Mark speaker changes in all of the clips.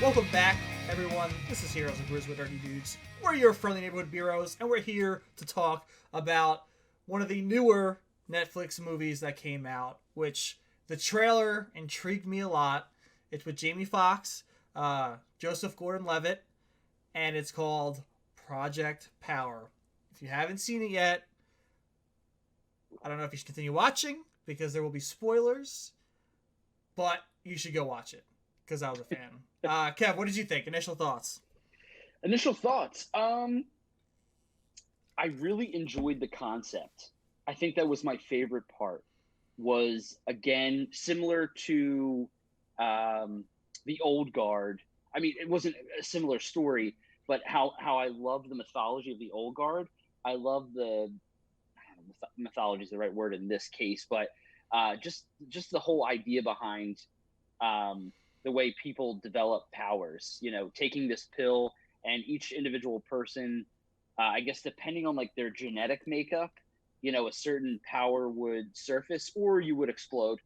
Speaker 1: Welcome back, everyone. This is Heroes and Brews with Dirty Dudes. We're your friendly neighborhood Beeroes, and we're here to talk about one of the newer Netflix movies that came out, which the trailer intrigued me a lot. It's with Jamie Foxx, Joseph Gordon-Levitt, and it's called Project Power. If you haven't seen it yet, I don't know if you should continue watching because there will be spoilers, but you should go watch it because I was a fan. Kev, what did you think? Initial thoughts?
Speaker 2: Initial thoughts. I really enjoyed the concept. I think that was my favorite part. Was again similar to the Old Guard. I mean, it wasn't a similar story, but how I love the mythology of the Old Guard. I love the mythology is the right word in this case, but just the whole idea behind the way people develop powers. You know, taking this pill and each individual person, I guess, depending on like their genetic makeup, you know, a certain power would surface or you would explode.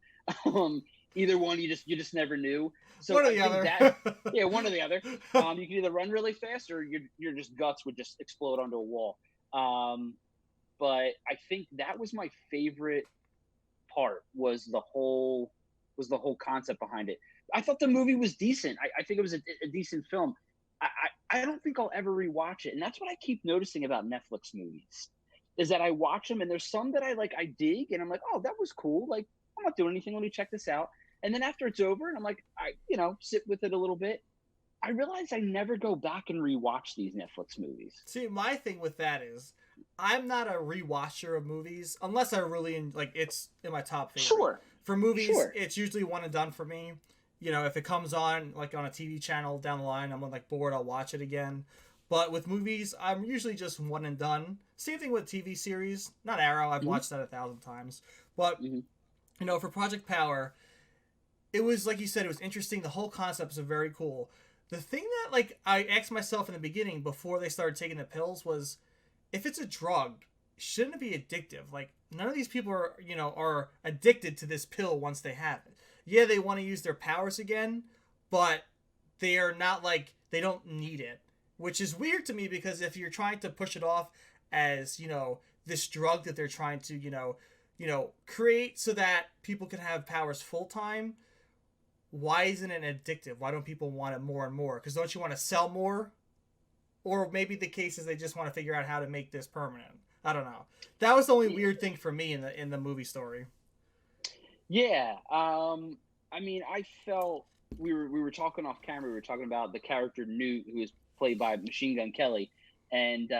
Speaker 2: Either one, you just never knew. So
Speaker 1: One or
Speaker 2: I
Speaker 1: the
Speaker 2: think
Speaker 1: other.
Speaker 2: that, yeah, one or the other. You can either run really fast or your just guts would just explode onto a wall. But I think that was my favorite part was the whole concept behind it. I thought the movie was decent. I think it was a decent film. I don't think I'll ever rewatch it, and that's what I keep noticing about Netflix movies, is that I watch them and there's some that I dig and I'm like, oh, that was cool. Like, I'm not doing anything. Let me check this out. And then after it's over and I'm like, I sit with it a little bit. I realize I never go back and rewatch these Netflix movies.
Speaker 1: See, my thing with that is, I'm not a rewatcher of movies unless I really it's in my top favorite.
Speaker 2: Sure.
Speaker 1: For movies,
Speaker 2: Sure.
Speaker 1: it's usually one and done for me. You know, if it comes on like on a TV channel down the line, I'm like bored, I'll watch it again. But with movies, I'm usually just one and done. Same thing with TV series. Not Arrow, I've watched that 1,000 times. But you know, for Project Power, it was like you said, it was interesting. The whole concept was very cool. The thing that like I asked myself in the beginning before they started taking the pills was, if it's a drug, shouldn't it be addictive? Like, none of these people are addicted to this pill once they have it. Yeah, they want to use their powers again, but they are not like, they don't need it. Which is weird to me because if you're trying to push it off as, this drug that they're trying to, create so that people can have powers full time, why isn't it addictive? Why don't people want it more and more? Because don't you want to sell more? Or maybe the case is they just want to figure out how to make this permanent. I don't know. That was the only weird thing for me in the movie story.
Speaker 2: Yeah. I mean, I felt we were talking off camera. We were talking about the character Newt, who is played by Machine Gun Kelly, and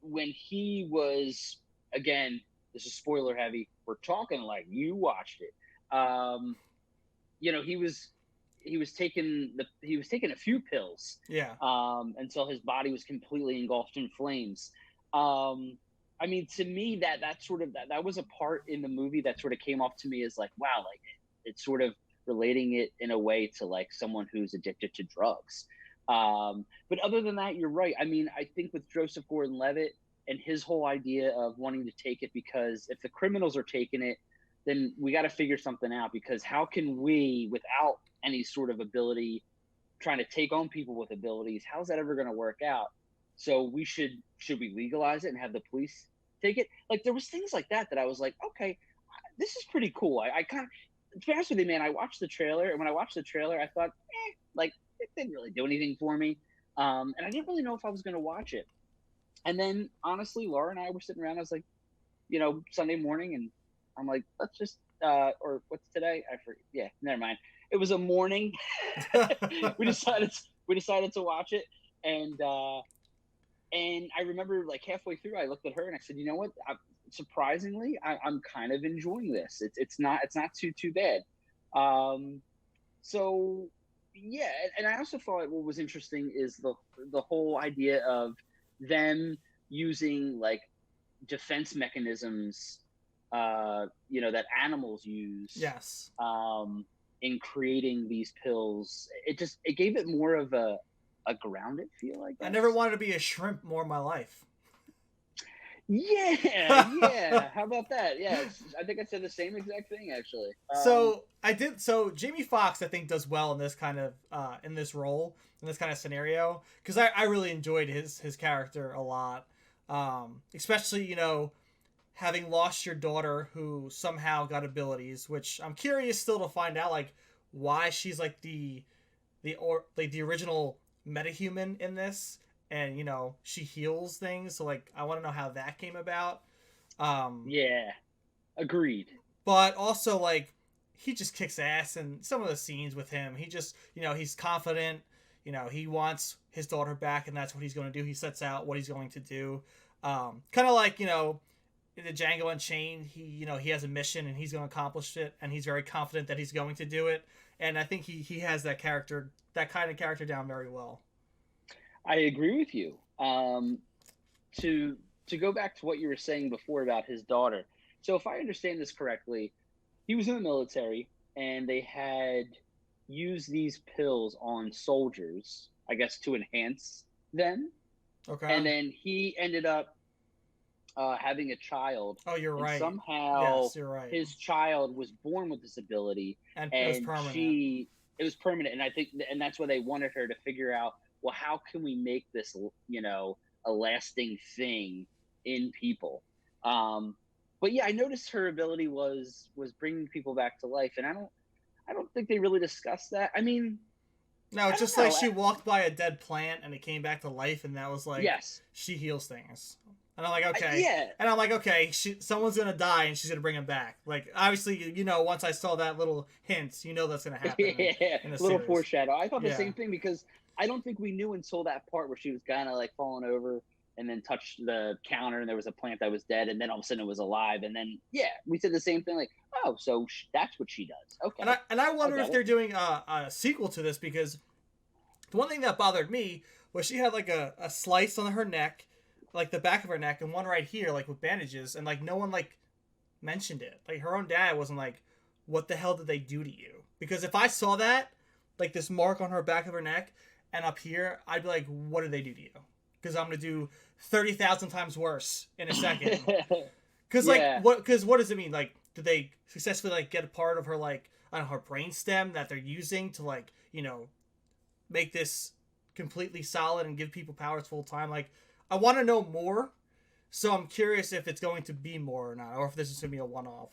Speaker 2: when he was, again, this is spoiler heavy. We're talking like you watched it. He was taking a few pills.
Speaker 1: Yeah.
Speaker 2: Until his body was completely engulfed in flames. I mean, to me, that was a part in the movie that sort of came off to me as like, wow, like it's sort of relating it in a way to like someone who's addicted to drugs. But other than that, you're right. I mean, I think with Joseph Gordon-Levitt and his whole idea of wanting to take it, because if the criminals are taking it, then we got to figure something out, because how can we, without any sort of ability, trying to take on people with abilities, how's that ever going to work out? So we should we legalize it and have the police take it? Like, there was things like that I was like, okay, this is pretty cool. I kind of, to be honest with you, man, I watched the trailer, and when I watched the trailer, I thought, like, it didn't really do anything for me. And I didn't really know if I was going to watch it. And then, honestly, Laura and I were sitting around, I was like, Sunday morning, and I'm like, let's just, or what's today? I forget. Yeah, never mind. It was a morning. we decided to watch it, and I remember like halfway through, I looked at her and I said, you know what? Surprisingly, I'm kind of enjoying this. It's not too bad. So yeah, and I also thought what was interesting is the whole idea of them using like defense mechanisms, that animals use.
Speaker 1: Yes.
Speaker 2: In creating these pills, it gave it more of a grounded feel, I guess.
Speaker 1: I never wanted to be a shrimp more in my life.
Speaker 2: Yeah. How about that? Yes, I think I said the same exact thing actually.
Speaker 1: So I did. So Jamie Foxx, I think, does well in this kind of in this role, in this kind of scenario, because I really enjoyed his character a lot. Especially, having lost your daughter who somehow got abilities, which I'm curious still to find out, like, why she's like the original metahuman in this, and she heals things. So like, I want to know how that came about. Um,
Speaker 2: Yeah, agreed.
Speaker 1: but also like, he just kicks ass, and some of the scenes with him, he just he's confident. He wants his daughter back, and that's what he's going to do. He sets out what he's going to do. Kind of like in the Django Unchained, he has a mission and he's going to accomplish it, and he's very confident that he's going to do it. And I think he has that kind of character down very well.
Speaker 2: I agree with you. To go back to what you were saying before about his daughter. So if I understand this correctly, he was in the military and they had used these pills on soldiers, I guess, to enhance them.
Speaker 1: Okay.
Speaker 2: And then he ended up having a child,
Speaker 1: Oh, you're
Speaker 2: and
Speaker 1: right.
Speaker 2: somehow
Speaker 1: Yes, you're right.
Speaker 2: his child was born with this ability,
Speaker 1: And it was
Speaker 2: and
Speaker 1: permanent.
Speaker 2: it was permanent. And I think, and that's why they wanted her to figure out, well, how can we make this, a lasting thing in people? But yeah, I noticed her ability was bringing people back to life, and I don't think they really discussed that. I mean,
Speaker 1: No,
Speaker 2: I
Speaker 1: it's
Speaker 2: don't
Speaker 1: just like
Speaker 2: know.
Speaker 1: she walked by a dead plant and it came back to life, and that was like,
Speaker 2: Yes,
Speaker 1: she heals things. And I'm like, okay.
Speaker 2: yeah,
Speaker 1: And I'm like, okay, someone's gonna die and she's gonna bring him back. Like, obviously, once I saw that little hint, that's gonna happen
Speaker 2: yeah,
Speaker 1: in the
Speaker 2: little
Speaker 1: series.
Speaker 2: foreshadow. I thought the
Speaker 1: Yeah.
Speaker 2: same thing because I don't think we knew until that part where she was kind of like falling over and then touched the counter and there was a plant that was dead and then all of a sudden it was alive and then yeah, we said the same thing like, oh, so that's what she does.
Speaker 1: And
Speaker 2: Okay,
Speaker 1: I
Speaker 2: I
Speaker 1: wonder if
Speaker 2: get it.
Speaker 1: they're doing a sequel to this, because the one thing that bothered me was she had like a slice on her neck, like the back of her neck, and one right here, like with bandages, and like no one like mentioned it. Like her own dad wasn't like, "What the hell did they do to you?" Because if I saw that, like this mark on her back of her neck and up here, I'd be like, "What did they do to you?" Because I'm gonna do 30,000 times worse in a second. Because like
Speaker 2: Yeah.
Speaker 1: what? Because what does it mean? Like, did they successfully like get a part of her, like, I don't know, her brain stem that they're using to like make this completely solid and give people powers full time? Like, I want to know more, so I'm curious if it's going to be more or not, or if this is gonna be a one off.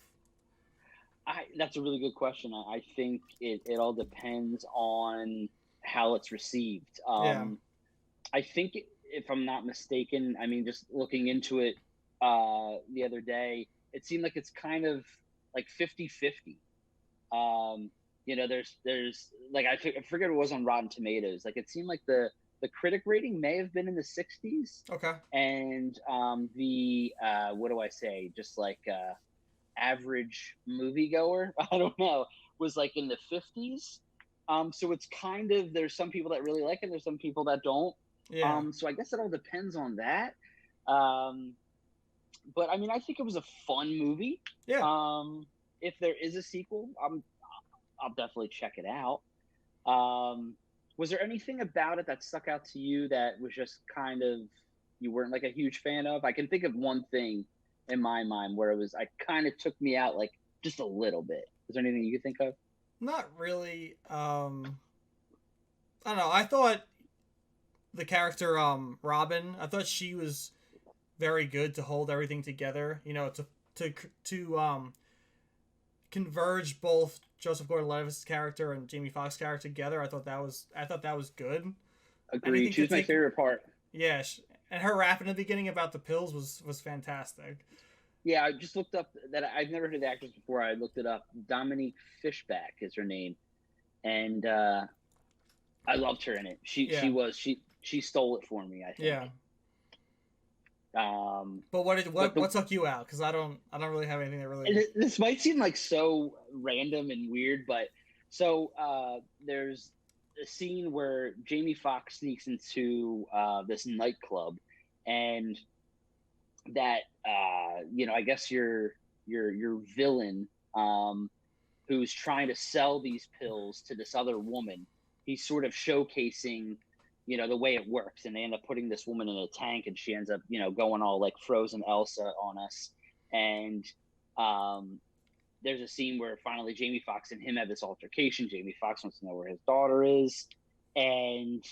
Speaker 2: That's a really good question. I think it all depends on how it's received.
Speaker 1: Yeah.
Speaker 2: I think, if I'm not mistaken, I mean, just looking into it the other day, it seemed like it's kind of like 50-50. There's like, I forget what it was on Rotten Tomatoes. Like, it seemed like the critic rating may have been in the 60s,
Speaker 1: Okay.
Speaker 2: and the what do I say? Just like average moviegoer, I don't know, was like in the 50s. So it's kind of, there's some people that really like it, there's some people that don't.
Speaker 1: Yeah.
Speaker 2: So I guess it all depends on that. Um, but I mean, I think it was a fun movie.
Speaker 1: Yeah.
Speaker 2: If there is a sequel, I'll definitely check it out. Was there anything about it that stuck out to you that was just kind of, you weren't like a huge fan of? I can think of one thing in my mind where I kind of took me out like just a little bit. Is there anything you could think of?
Speaker 1: Not really. I don't know. I thought the character Robin, I thought she was very good to hold everything together. To converge both Joseph Gordon-Levitt's character and Jamie Foxx's character together. I thought that was good.
Speaker 2: Agreed.
Speaker 1: Anything
Speaker 2: She
Speaker 1: to
Speaker 2: was my
Speaker 1: take.
Speaker 2: favorite part.
Speaker 1: Yeah, and her rap in the beginning about the pills was fantastic.
Speaker 2: Yeah, I just looked up that. I've never heard the actress before. I looked it up. Dominique Fishback is her name, and I loved her in it.
Speaker 1: Yeah,
Speaker 2: She stole it for me, I think.
Speaker 1: yeah. But
Speaker 2: But
Speaker 1: what took you out? Because I don't really have anything that really.
Speaker 2: this might seem like so random and weird, but so there's a scene where Jamie Foxx sneaks into this nightclub, and that I guess your villain, who's trying to sell these pills to this other woman. He's sort of showcasing you know, the way it works, and they end up putting this woman in a tank, and she ends up, you know, going all like frozen Elsa on us. And um, there's a scene where finally Jamie Foxx and him have this altercation. Jamie Foxx wants to know where his daughter is, and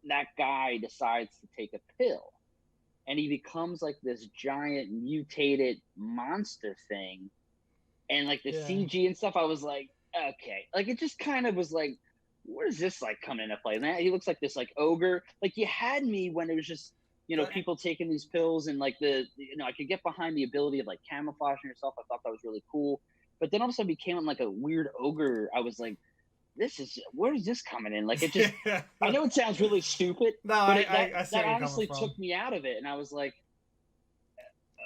Speaker 2: that guy decides to take a pill, and he becomes like this giant mutated monster thing. And like the
Speaker 1: Yeah.
Speaker 2: CG and stuff, I was like, okay, like it just kind of was like, where does this like come into play? And he looks like this like ogre. Like you had me when it was just, you know,
Speaker 1: But
Speaker 2: people taking these pills, and like you know, I could get behind the ability of like camouflaging yourself. I thought that was really cool. But then all of a sudden became like a weird ogre. I was like, this is, where is this coming in? Like it just,
Speaker 1: yeah.
Speaker 2: I know it sounds really stupid,
Speaker 1: No,
Speaker 2: but
Speaker 1: I see
Speaker 2: that
Speaker 1: where you're coming
Speaker 2: honestly
Speaker 1: from.
Speaker 2: took me out of it. And I was like,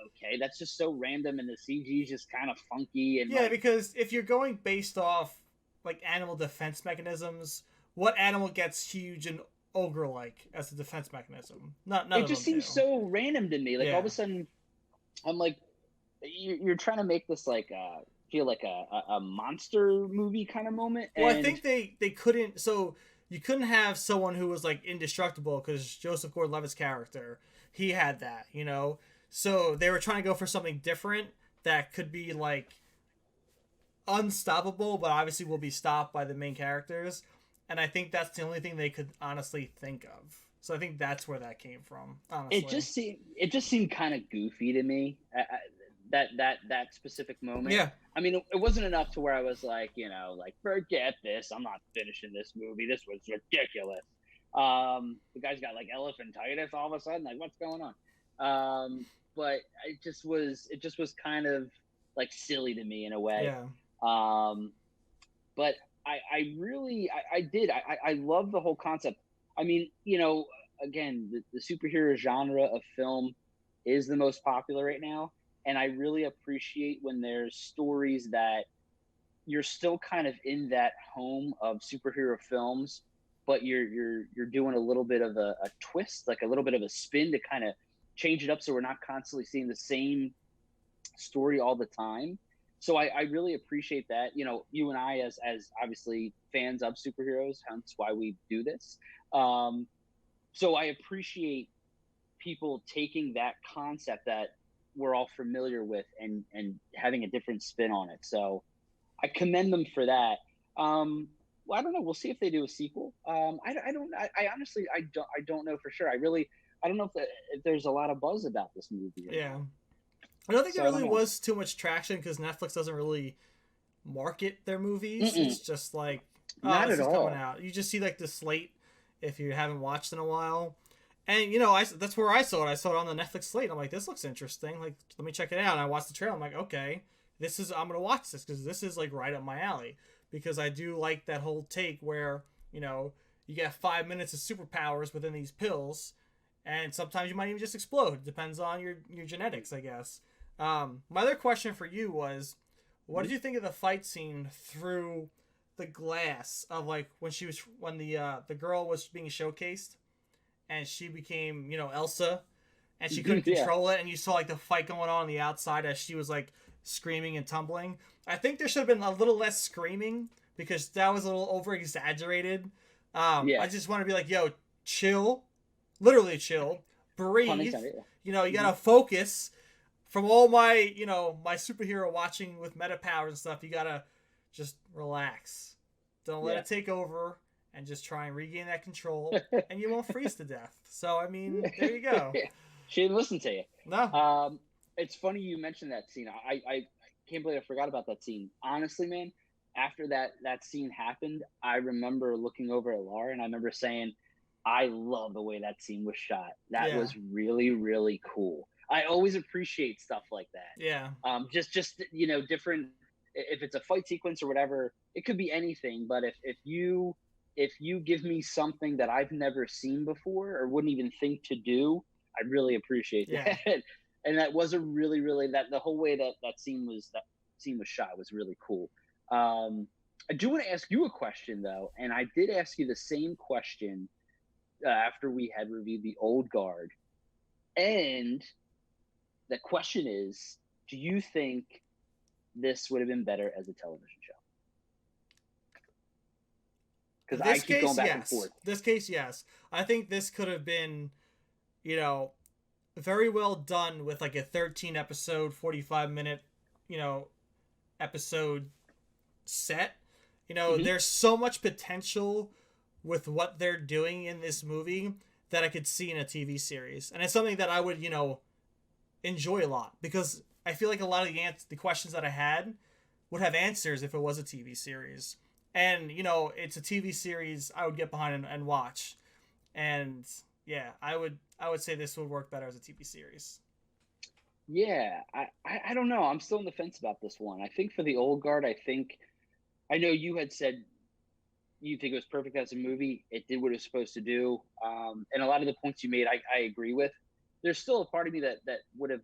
Speaker 2: okay, that's just so random, and the CG is just kind of funky, and
Speaker 1: Yeah,
Speaker 2: like,
Speaker 1: because if you're going based off like animal defense mechanisms, what animal gets huge and ogre-like as a defense mechanism? None
Speaker 2: it
Speaker 1: of
Speaker 2: just
Speaker 1: them do.
Speaker 2: seems so random to me. Like all of
Speaker 1: Yeah.
Speaker 2: a sudden, I'm like, you're trying to make this like feel like a monster movie kind of moment,
Speaker 1: Well, I
Speaker 2: and
Speaker 1: think they couldn't. So you couldn't have someone who was like indestructible because Joseph Gordon-Levitt's character, he had that, you know. So they were trying to go for something different that could be like unstoppable, but obviously will be stopped by the main characters. And I think that's the only thing they could honestly think of. So I think that's where that came from, honestly.
Speaker 2: it just seemed kind of goofy to me. That specific moment.
Speaker 1: Yeah.
Speaker 2: I mean, it wasn't enough to where I was like, you know, like forget this. I'm not finishing this movie. This was ridiculous. The guy's got like elephantitis all of a sudden. Like, what's going on? But it just was kind of like silly to me in a way.
Speaker 1: Yeah.
Speaker 2: Um, but I love the whole concept. I mean, you know, again, the superhero genre of film is the most popular right now, and I really appreciate when there's stories that you're still kind of in that home of superhero films, but you're doing a little bit of a twist, like a little bit of a spin to kind of change it up, so we're not constantly seeing the same story all the time. So I really appreciate that. You know, you and I, as obviously fans of superheroes, hence why we do this. Um, so I appreciate people taking that concept that we're all familiar with, and having a different spin on it. So I commend them for that. Well, I don't know. We'll see if they do a sequel. I don't. I honestly, I don't know for sure. I don't know if there's a lot of buzz about this movie or
Speaker 1: Yeah.
Speaker 2: not.
Speaker 1: I don't think
Speaker 2: So
Speaker 1: there
Speaker 2: I don't
Speaker 1: really
Speaker 2: know.
Speaker 1: was too much traction because Netflix doesn't really market their movies.
Speaker 2: Mm-mm,
Speaker 1: It's just like, oh,
Speaker 2: not
Speaker 1: this
Speaker 2: at
Speaker 1: is coming
Speaker 2: all.
Speaker 1: out. You just see like the slate if you haven't watched in a while. And you know, that's where I saw it. I saw it on the Netflix slate. I'm like, this looks interesting. Like, let me check it out. And I watched the trailer. I'm like, okay, I'm gonna watch this because this is like right up my alley. Because I do like that whole take where, you know, you get 5 minutes of superpowers within these pills, and sometimes you might even just explode. Depends on your genetics, I guess. My other question for you was, what did you think of the fight scene through the glass of like when the girl was being showcased and she became, you know, Elsa, and she couldn't
Speaker 2: Yeah.
Speaker 1: control it, and you saw like the fight going on the outside as she was like screaming and tumbling. I think there should have been a little less screaming because that was a little over exaggerated. I
Speaker 2: Yeah.
Speaker 1: just want to be like, yo, chill, literally chill,
Speaker 2: Pun
Speaker 1: breathe.
Speaker 2: intended. Yeah.
Speaker 1: You know, you
Speaker 2: Mm-hmm.
Speaker 1: gotta focus. From all my, you know, my superhero watching with meta powers and stuff, you gotta just relax. Don't let
Speaker 2: Yeah.
Speaker 1: it take over, and just try and regain that control, and you won't freeze to death. So I mean, there you go.
Speaker 2: She didn't listen to
Speaker 1: No.
Speaker 2: you. It's funny you mentioned that scene. I can't believe I forgot about that scene. Honestly, man, after that scene happened, I remember looking over at Laura, and I remember saying, I love the way that scene was shot. That
Speaker 1: Yeah.
Speaker 2: was really, really cool. I always appreciate stuff like
Speaker 1: Yeah.
Speaker 2: that. Just you know, different. If it's a fight sequence or whatever, it could be anything. But if you give me something that I've never seen before or wouldn't even think to do, I really appreciate
Speaker 1: Yeah.
Speaker 2: that. And that was a really, really, that the whole way that scene was shot was really cool. I do want to ask you a question though, and I did ask you the same question after we had reviewed the Old Guard, and the question is, do you think this would have been better as a television show? because I
Speaker 1: This
Speaker 2: keep going
Speaker 1: case,
Speaker 2: back and
Speaker 1: yes.
Speaker 2: forth.
Speaker 1: This case, yes. I think this could have been, you know, very well done with like a 13 episode, 45-minute, you know, episode set.
Speaker 2: Hmm.
Speaker 1: There's so much potential with what they're doing in this movie that I could see in a TV series. And it's something that I would, enjoy a lot because I feel like a lot of the questions that I had would have answers if it was a TV series. And, it's a TV series I would get behind and watch. And yeah, I would say this would work better as a TV series.
Speaker 2: Yeah, I don't know. I'm still on the fence about this one. I think for the old guard, I know you had said you think it was perfect as a movie. It did what it was supposed to do, and a lot of the points you made, I agree with. There's still a part of me that would have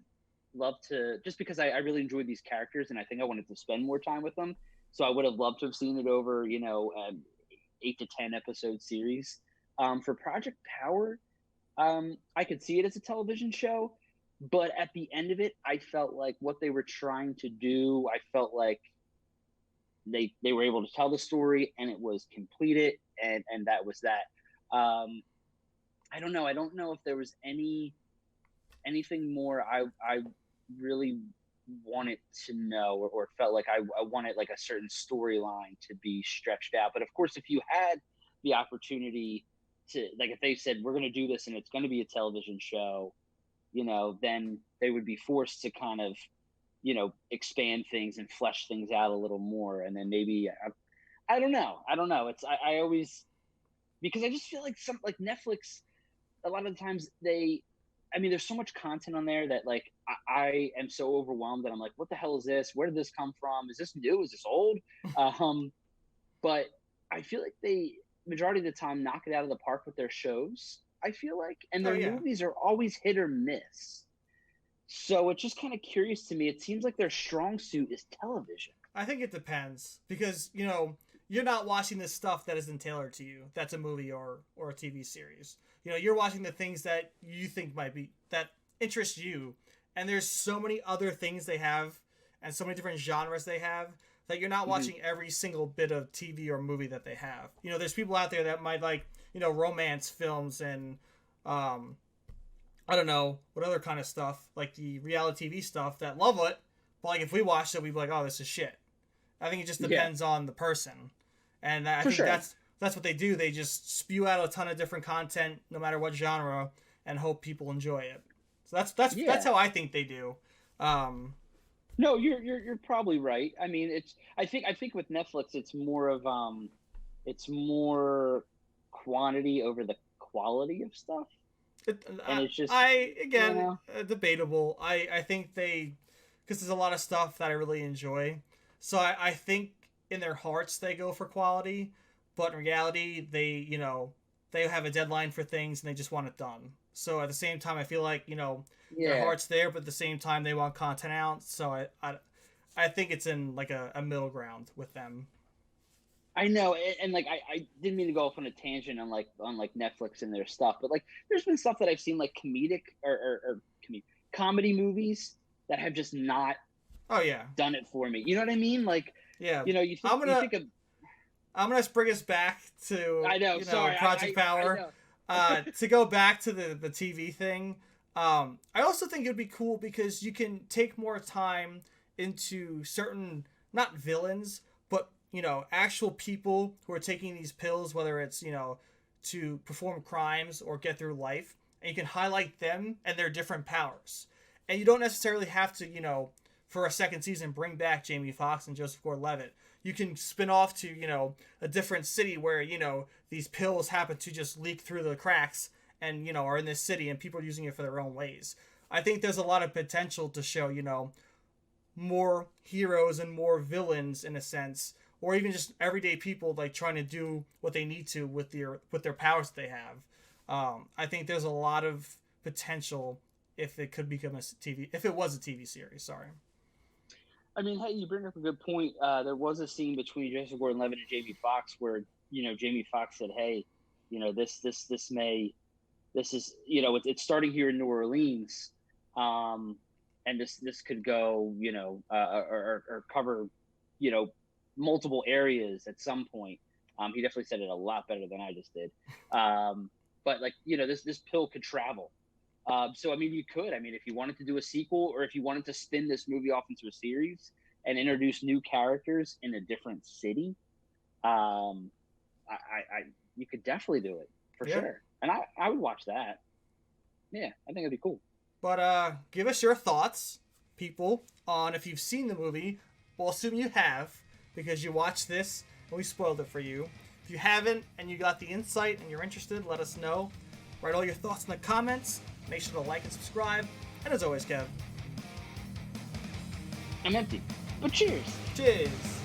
Speaker 2: loved to, just because I really enjoyed these characters, and I think I wanted to spend more time with them. So I would have loved to have seen it over, 8 to 10 episode series. For Project Power, I could see it as a television show, but at the end of it, I felt like what they were trying to do, I felt like they were able to tell the story and it was completed, and that was that. I don't know. I don't know if there was anything more I really wanted to know, or felt like I wanted like a certain storyline to be stretched out. But of course, if you had the opportunity to, like, if they said we're going to do this and it's going to be a television show, then they would be forced to kind of, expand things and flesh things out a little more. And then maybe, I don't know. I don't know. I always, because I just feel like like Netflix, a lot of the times I mean, there's so much content on there that like I am so overwhelmed that I'm like, what the hell is this? Where did this come from? Is this new? Is this old? Um, but I feel like they, majority of the time, knock it out of the park with their shows. I feel like, and
Speaker 1: Oh
Speaker 2: their
Speaker 1: yeah.
Speaker 2: movies are always hit or miss. So it's just kind of curious to me. It seems like their strong suit is television.
Speaker 1: I think it depends because you're not watching the stuff that isn't tailored to you. That's a movie or a TV series. You're watching the things that you think might be that interest you, and there's so many other things they have, and so many different genres they have that you're not
Speaker 2: Hmm.
Speaker 1: watching every single bit of TV or movie that they have. There's people out there that might like romance films and um I don't know what other kind of stuff like the reality TV stuff that love it, but like if we watched it, we'd be like, oh, this is shit. I think it just
Speaker 2: Yeah,
Speaker 1: depends on the person, and I
Speaker 2: for
Speaker 1: think
Speaker 2: sure.
Speaker 1: that's what they do. They just spew out a ton of different content, no matter what genre, and hope people enjoy it. So that's
Speaker 2: Yeah.
Speaker 1: how I think they do. Um,
Speaker 2: No, you're probably right. I mean, I think with Netflix, it's more quantity over the quality of stuff,
Speaker 1: it,
Speaker 2: and it's just,
Speaker 1: I
Speaker 2: you
Speaker 1: again
Speaker 2: know,
Speaker 1: debatable. I think they because there's a lot of stuff that I really enjoy. So I think in their hearts they go for quality, but in reality they have a deadline for things and they just want it done. So at the same time, I feel like their
Speaker 2: yeah.
Speaker 1: hearts there, but at the same time they want content out. So I think it's in like a middle ground with them.
Speaker 2: I know, and like I didn't mean to go off on a tangent on like Netflix and their stuff, but like there's been stuff that I've seen like comedic or comedy movies that have just not
Speaker 1: Oh yeah,
Speaker 2: done it for me. You know what I mean? Like,
Speaker 1: yeah.
Speaker 2: you think
Speaker 1: I'm
Speaker 2: you
Speaker 1: gonna
Speaker 2: think of.
Speaker 1: I'm gonna bring us back to
Speaker 2: I know. Sorry,
Speaker 1: Project
Speaker 2: I
Speaker 1: Power.
Speaker 2: know.
Speaker 1: To go back to the TV thing, I also think it would be cool because you can take more time into certain not villains, but actual people who are taking these pills, whether it's to perform crimes or get through life, and you can highlight them and their different powers, and you don't necessarily have to for a second season bring back Jamie Foxx and Joseph Gordon-Levitt. You can spin off to a different city where these pills happen to just leak through the cracks and are in this city and people are using it for their own ways. I think there's a lot of potential to show more heroes and more villains in a sense, or even just everyday people like trying to do what they need to with their powers that they have. I think there's a lot of potential if it could become a TV if it was a TV series. Sorry.
Speaker 2: I mean, hey, you bring up a good point. There was a scene between Joseph Gordon-Levitt and Jamie Foxx where Jamie Foxx said, "Hey, this may this is it's starting here in New Orleans, um, and this could go or cover you know multiple areas at some point." He definitely said it a lot better than I just did. But like, this pill could travel. So I mean, you could. I mean, if you wanted to do a sequel, or if you wanted to spin this movie off into a series and introduce new characters in a different city, you could definitely do it for sure. And I would watch that. Yeah, I think it'd be cool.
Speaker 1: But give us your thoughts, people, on if you've seen the movie. We'll assume you have, because you watched this and we spoiled it for you. If you haven't and you got the insight and you're interested, let us know. Write all your thoughts in the comments. Make sure to like and subscribe. And as always, Kev,
Speaker 2: I'm empty. But cheers.
Speaker 1: Cheers.